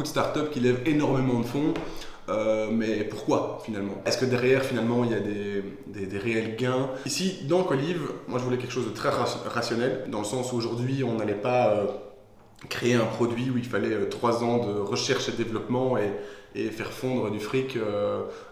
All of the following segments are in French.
de startups qui lèvent énormément de fonds. Mais pourquoi finalement? Est-ce que derrière finalement il y a des réels gains? Ici dans Colive, moi je voulais quelque chose de très rationnel, dans le sens où aujourd'hui on n'allait pas créer un produit où il fallait 3 ans de recherche et développement et faire fondre du fric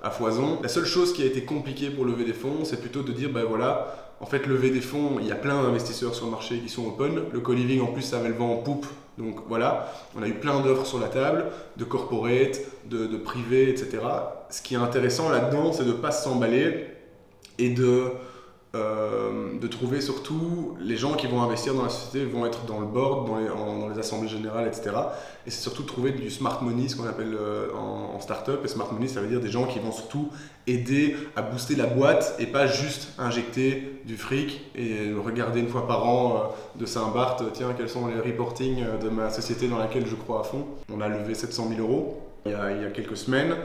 à foison. La seule chose qui a été compliquée pour lever des fonds, c'est plutôt de dire ben voilà, en fait lever des fonds, il y a plein d'investisseurs sur le marché qui sont open. Le co-living en plus ça avait le vent en poupe. Donc voilà, on a eu plein d'offres sur la table, de corporate, de privés, etc. Ce qui est intéressant là-dedans, c'est de ne pas s'emballer et de trouver surtout les gens qui vont investir dans la société vont être dans le board, dans les assemblées générales, etc. Et c'est surtout de trouver du smart money, ce qu'on appelle en startup. Et smart money, ça veut dire des gens qui vont surtout aider à booster la boîte et pas juste injecter du fric et regarder une fois par an de Saint-Barth, tiens, quels sont les reportings de ma société dans laquelle je crois à fond. On a levé 700 000 euros il y a quelques semaines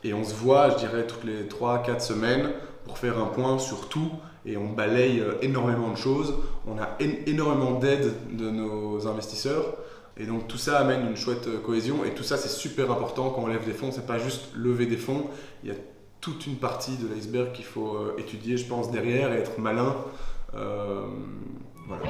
et on se voit, je dirais, toutes les 3-4 semaines pour faire un point sur tout. Et on balaye énormément de choses, on a énormément d'aide de nos investisseurs et donc tout ça amène une chouette cohésion et tout ça c'est super important quand on lève des fonds, c'est pas juste lever des fonds, il y a toute une partie de l'iceberg qu'il faut étudier je pense derrière et être malin. Voilà.